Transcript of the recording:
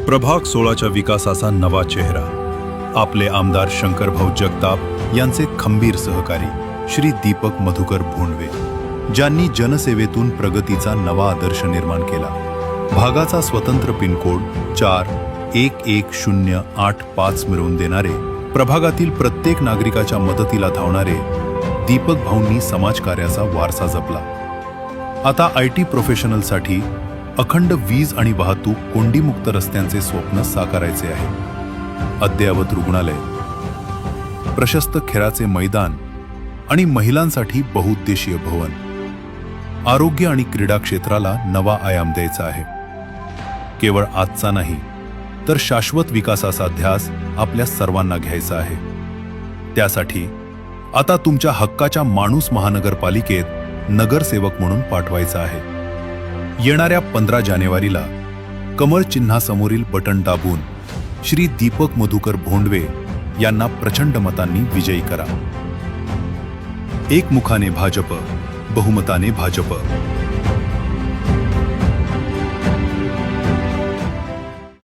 प्रभाग 16च्या विकासाचा नवा चेहरा. आपले आमदार शंकरभाऊ जगताप यांचे खंबीर सहकारी श्री दीपक मधुकर भोंडवे, ज्यांनी जनसेवेतून प्रगतीचा नवा आदर्श निर्माण केला. भागाचा स्वतंत्र पिनकोड 411085 मिळवून देणारे, प्रभागातील प्रत्येक नागरिकाच्या मदतीला धावणारे दीपक भाऊंनी समाजकार्याचा वारसा जपला. आता IT प्रोफेशनलसाठी अखंड वीज आणि वाहतूक कोंडीमुक्त रस्त्यांचे स्वप्न साकारायचे आहे. अद्ययावत रुग्णालय, प्रशस्त खेळाचे मैदान आणि महिलांसाठी बहुउद्देशीय भवन, आरोग्य आणि क्रीडा क्षेत्राला नवा आयाम द्यायचा आहे. केवळ आजचा नाही तर शाश्वत विकासाचा ध्यास आपल्या सर्वांना घ्यायचा आहे. त्यासाठी आता तुमच्या हक्काच्या माणूस महानगरपालिकेत नगरसेवक म्हणून पाठवायचा आहे. येणाऱ्या 15 जानेवारीला कमळ चिन्हासमोरील बटन दाबून श्री दीपक मधुकर भोंडवे यांना प्रचंड मतांनी विजयी करा. एकमुखाने भाजप, बहुमताने भाजप.